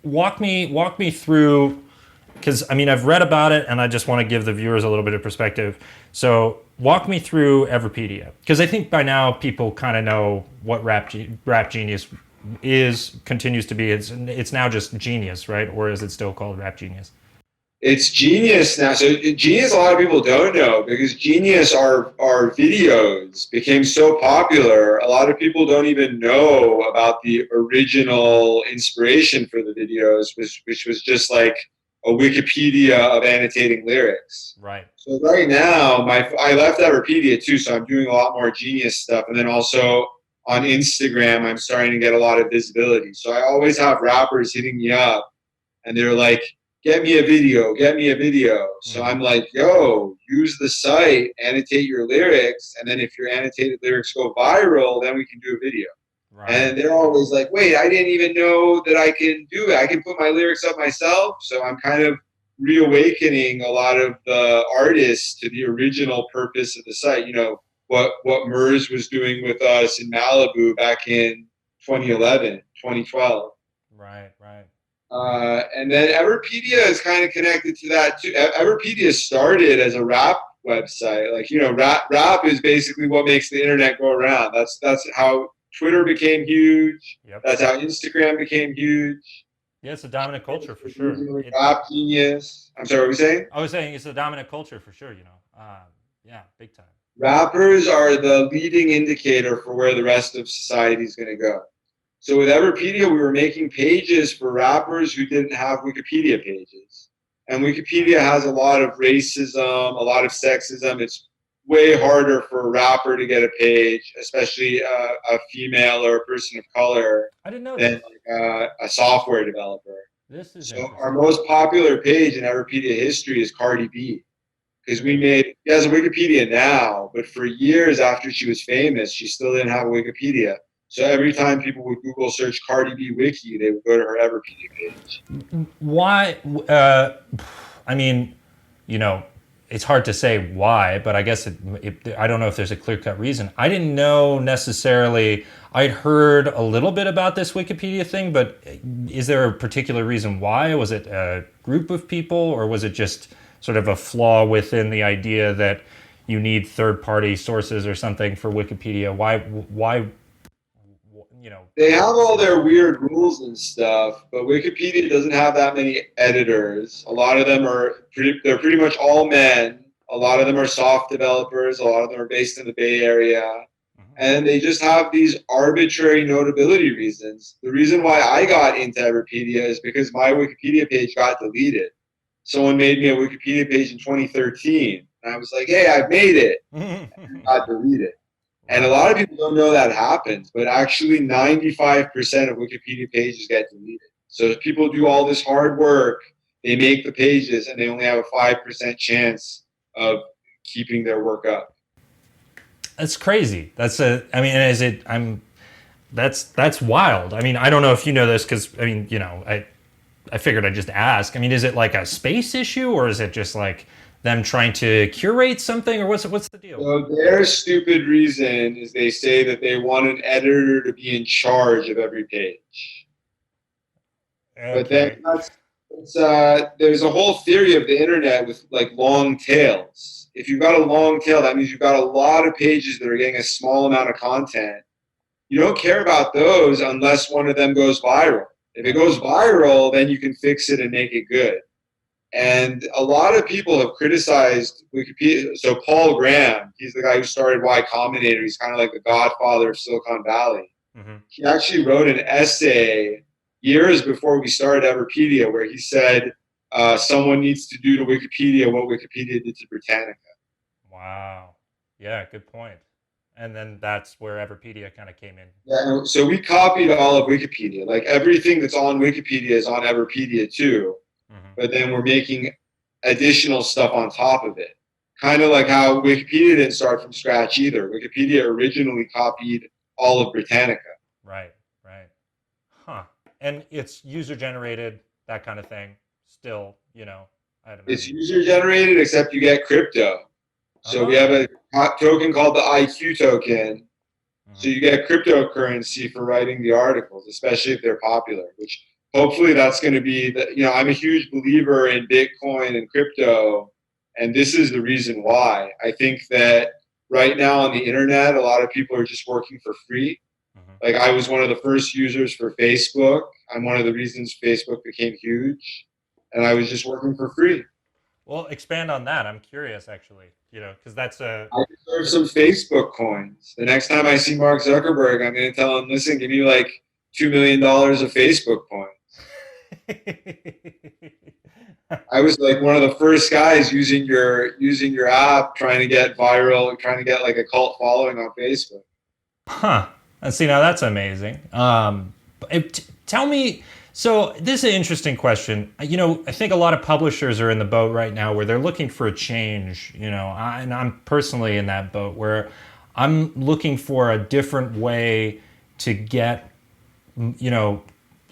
walk me through, because I mean I've read about it and I just want to give the viewers a little bit of perspective. So walk me through Everpedia, because I think by now people kind of know what Rap Genius is, continues to be. It's now just Genius, right? Or is it still called Rap Genius? It's Genius now. So Genius, a lot of people don't know because Genius, our videos became so popular. A lot of people don't even know about the original inspiration for the videos, which was just like a Wikipedia of annotating lyrics. Right. So right now, my I left Everpedia too, so I'm doing a lot more Genius stuff, and then also on Instagram, I'm starting to get a lot of visibility. So I always have rappers hitting me up and they're like, get me a video, get me a video. So Mm-hmm. I'm like, yo, use the site, annotate your lyrics, and then if your annotated lyrics go viral, then we can do a video. Right. And they're always like, wait, I didn't even know that I can do it. I can put my lyrics up myself. So I'm kind of reawakening a lot of the artists to the original purpose of the site. You know, what Murs was doing with us in Malibu back in 2011, 2012. Right. Right. And then Everpedia is kind of connected to that too. Everpedia started as a rap website. Like, you know, rap is basically what makes the internet go around. That's how Twitter became huge. Yep. That's how Instagram became huge. Yeah, it's a dominant culture for sure. Rap genius. I'm sorry, what were we saying? I was saying it's a dominant culture for sure. Yeah, big time. Rappers are the leading indicator for where the rest of society is going to go. So with Everpedia, we were making pages for rappers who didn't have Wikipedia pages. And Wikipedia has a lot of racism, a lot of sexism. It's way harder for a rapper to get a page, especially a female or a person of color, I didn't know than this. like a software developer. This is So our interesting. most popular page in Everpedia history is Cardi B. Because she has a Wikipedia now, but for years after she was famous, she still didn't have a Wikipedia. So every time people would Google search Cardi B Wiki, they would go to her Everpedia page. Why? I mean, you know, it's hard to say why, but I guess I don't know if there's a clear cut reason. I didn't know necessarily. I'd heard a little bit about this Wikipedia thing, but is there a particular reason why? Was it a group of people, or was it just sort of a flaw within the idea that you need third party sources or something for Wikipedia? Why, you know? They have all their weird rules and stuff, but Wikipedia doesn't have that many editors. A lot of them they're pretty much all men. A lot of them are soft developers. A lot of them are based in the Bay Area. Mhm. And they just have these arbitrary notability reasons. The reason why I got into Everpedia is because my Wikipedia page got deleted. Someone made me a Wikipedia page in 2013. And I was like, hey, I've made it. And it got deleted. And a Wow. lot of people don't know that happens, but actually 95% of Wikipedia pages get deleted. So if people do all this hard work, they make the pages and they only have a 5% chance of keeping their work up. That's crazy. I mean, is it, that's wild. I mean, I don't know if you know this because, I mean, I figured I'd just ask. I mean, is it like a space issue or is it just like them trying to curate something or what's the deal? So their stupid reason is they say that they want an editor to be in charge of every page. But then Okay. there's a whole theory of the internet with like long tails. If you've got a long tail, that means you've got a lot of pages that are getting a small amount of content. You don't care about those unless one of them goes viral. If it Right. goes viral, then you can fix it and make it good. And a lot of people have criticized Wikipedia. So Paul Graham, he's the guy who started Y Combinator. He's kind of like the godfather of Silicon Valley. Hmm. He actually wrote an essay years before we started Everpedia where he said someone needs to do to Wikipedia what Wikipedia did to Britannica. Wow. Yeah, good point. And then that's where Everpedia kind of came in. Yeah, so we copied all of Wikipedia. Like everything that's on Wikipedia is on Everpedia too. Hmm. But then we're making additional stuff on top of it. Kind of like how Wikipedia didn't start from scratch either. Wikipedia originally copied all of Britannica. Right. Right. Huh. And it's user generated, that kind of thing. Still, I'd It's imagine. user generated, except you get crypto. So we have Oh. a token called the IQ token. So Hmm. you get cryptocurrency for writing the articles, especially if they're popular, which hopefully that's going to be I'm a huge believer in Bitcoin and crypto, and this is the reason why. I think that right now on the internet, a lot of people are just working for free. Mhm. Like I was one of the first users for Facebook. I'm one of the reasons Facebook became huge, and I was just working for free. Well, expand on that. I'm curious, actually. Because that's a. I deserve some Facebook coins. The next time I see Mark Zuckerberg, I'm going to tell him, listen, give me like $2 million of Facebook coins. I was like one of the first guys using your app, trying to get viral, trying to get like a cult following on Facebook. Huh. And see, now that's amazing. Tell me. So this is an interesting question. I think a lot of publishers are in the boat right now where they're looking for a change. And I'm personally in that boat where I'm looking for a different way to get,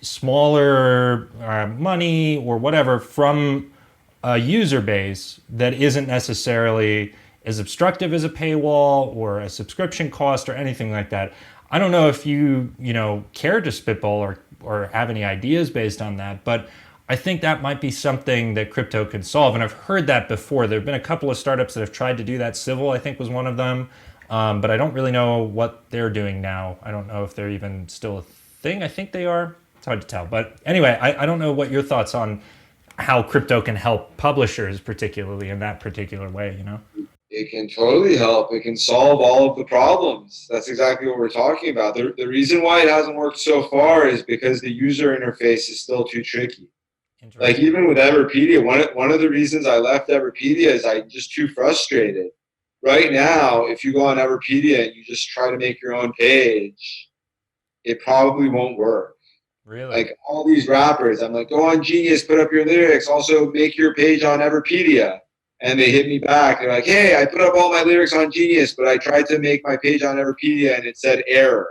smaller money or whatever from a user base that isn't necessarily as obstructive as a paywall or a subscription cost or anything like that. I don't know if you care to spitball or have any ideas based on that, but I think that might be something that crypto can solve. And I've heard that before. There have been a couple of startups that have tried to do that. Civil, I think, was one of them. But I don't really know what they're doing now. I don't know if they're even still a thing. I think they are. It's hard to tell. But anyway, I don't know what your thoughts on how crypto can help publishers, particularly in that particular way. It can totally help. It can solve all of the problems. That's exactly what we're talking about. The reason why it hasn't worked so far is because the user interface is still too tricky. Like Interesting. even with Everpedia, one of the reasons I left Everpedia is I'm just too frustrated. Right now, if you go on Everpedia and you just try to make your own page, it probably won't work. Really? Like all these rappers, I'm like, go on Genius, put up your lyrics, also make your page on Everpedia. And they hit me back. They're like, hey, I put up all my lyrics on Genius, but I tried to make my page on Everpedia and it said error.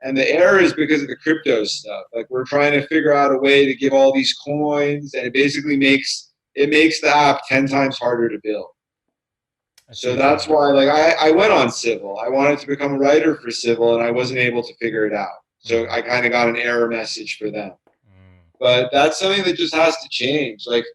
And the error is because of the crypto stuff. Like we're trying to figure out a way to give all these coins, and it basically makes the app 10 times harder to build. I see So what you that's mean. why like I went on Civil. I wanted to become a writer for Civil and I wasn't able to figure it out. So Mm-hmm. I kind of got an error message for them. But that's something that just has to change. Like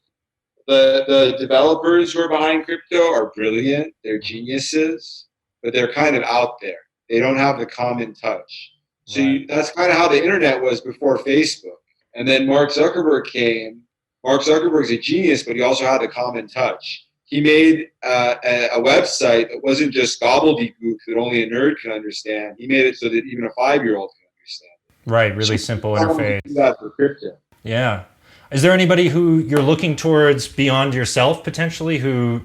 the developers who are behind crypto are brilliant. They're Mm-hmm. geniuses, but they're kind of out there. They don't have the common touch. So Right. that's kind of how the internet was before Facebook. And then Mark Zuckerberg came. Mark Zuckerberg's a genius, but he also had the common touch. He made a website that wasn't just gobbledygook that only a nerd can understand. He made it so that even a 5-year-old can understand. Right. So Really simple how do we do interface. that for crypto? Yeah. Is there anybody who you're looking towards beyond yourself potentially who,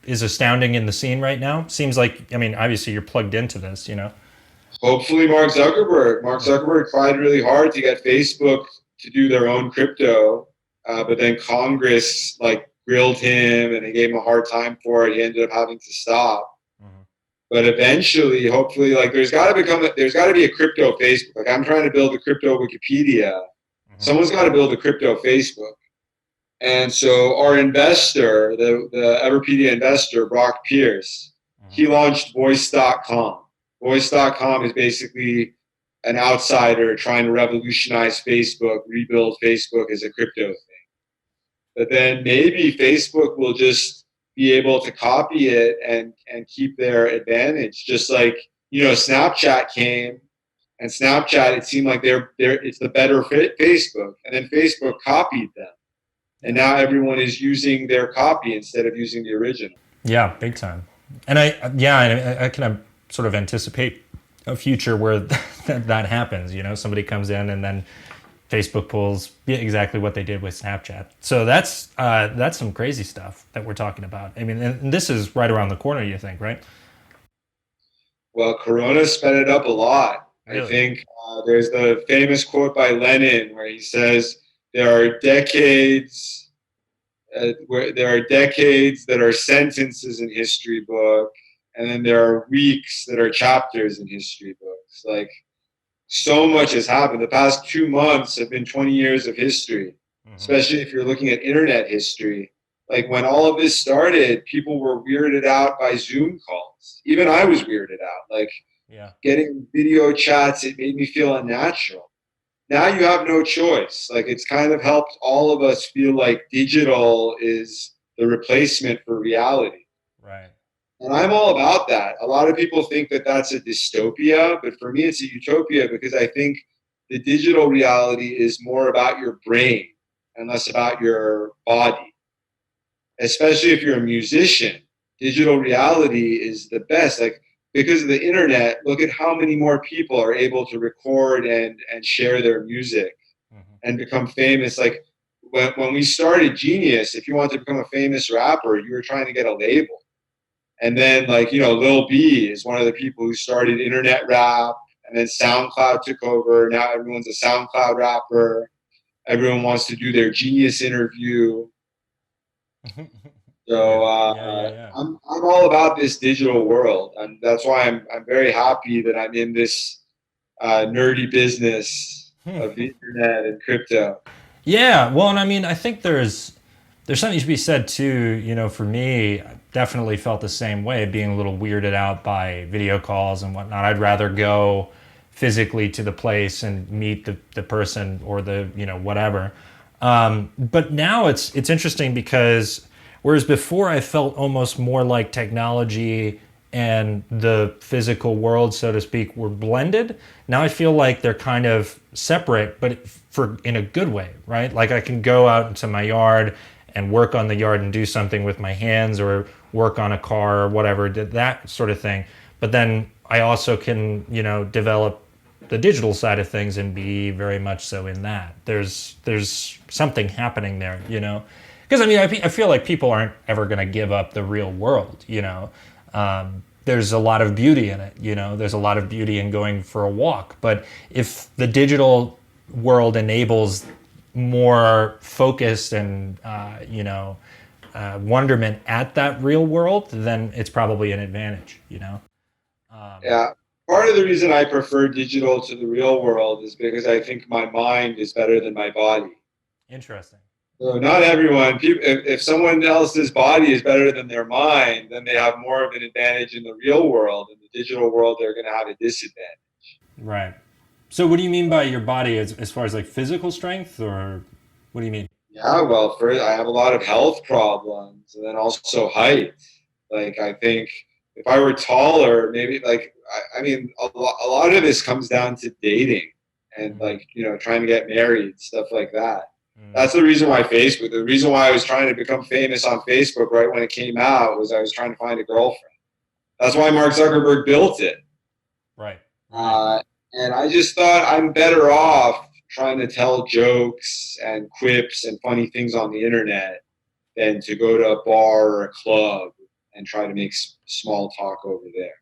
is astounding in the scene right now? Seems like, I mean, obviously you're plugged into this. Hopefully Mark Zuckerberg. Mark Hmm. Zuckerberg tried really hard to get Facebook to do their own crypto, but then Congress like grilled him and they gave him a hard time for it. He ended up having to stop. Hmm. But eventually, hopefully, like there's got to be a crypto Facebook. Like I'm trying to build a crypto Wikipedia. Hmm. Someone's got to build a crypto Facebook. And so our investor, the Everpedia investor, Brock Pierce, Hmm. he launched Voice.com. Voice.com is basically an outsider trying to revolutionize Facebook, rebuild Facebook as a crypto thing. But then maybe Facebook will just be able to copy it and keep their advantage. Just like, Snapchat came and Snapchat, it seemed like it's the better fit Facebook. And then Facebook copied them. And Yeah. now everyone is using their copy instead of using the original. Yeah, big time. And I can sort of anticipate a future where that happens. Somebody comes in and then Facebook pulls exactly what they did with Snapchat. So that's some crazy stuff that we're talking about. I mean, and this is right around the corner. You think, right? Well, Corona sped it up a lot. I Really? think there's the famous quote by Lenin where he says, "There are decades, where there are decades that are sentences in history book, and then there are weeks that are chapters in history books." Like so much has happened. The past 2 months have been 20 years of history, Hmm. especially if you're looking at internet history. Like when all of this started, people were weirded out by Zoom calls. Even I was weirded out. Like Yeah. getting video chats, it made me feel unnatural. now you have no choice. Like it's kind of helped all of us feel like digital is the replacement for reality. Right. And I'm all about that. A lot of people think that that's a dystopia, but for me, it's a utopia because I think the digital reality is more about your brain and less about your body. Especially if you're a musician, digital reality is the best. Like because of the internet, look at how many more people are able to record and share their music Hmm. and become famous. Like when we started Genius, if you wanted to become a famous rapper, you were trying to get a label. And then like, you know, Lil B is one of the people who started internet rap and then SoundCloud took over. Now everyone's a SoundCloud rapper. Everyone wants to do their Genius interview. So Yeah. Yeah. Yeah. Yeah. I'm all about this digital world, and that's why I'm very happy that I'm in this nerdy business of the internet and crypto. Yeah, well, and I mean, I think there's something to be said too. You know, for me, I definitely felt the same way, being a little weirded out by video calls and whatnot. I'd rather go physically to the place and meet the person or the whatever. But now it's interesting because whereas before I felt almost more like technology and the physical world, so to speak, were blended. Now I feel like they're kind of separate, but for in a good way, right? Like I can go out into my yard and work on the yard and do something with my hands or work on a car or whatever, that sort of thing. But then I also can, develop the digital side of things and be very much so in that. There's something happening there, because I mean I feel like people aren't ever going to give up the real world, there's a lot of beauty in it, there's a lot of beauty in going for a walk. But if the digital world enables more focus and wonderment at that real world, then it's probably an advantage. Yeah, part of the reason I prefer digital to the real world is because I think my mind is better than my body. Interesting. So not everyone. People, if someone else's body is better than their mind, then they have more of an advantage in the real world. In the digital world, they're going to have a disadvantage. Right. So what do you mean by your body as far as like physical strength, or what do you mean? Yeah, well, first I have a lot of health problems, and then also height. Like I think if I were taller, maybe like I mean a lot of this comes down to dating and Mm-hmm. like trying to get married, stuff like that. Mm. That's the reason why Facebook. The reason why I was trying to become famous on Facebook right when it came out was I was trying to find a girlfriend. That's why Mark Zuckerberg built it. Right. Right. Uh, and I just thought I'm better off trying to tell jokes and quips and funny things on the internet than to go to a bar or a club and try to make small talk over there.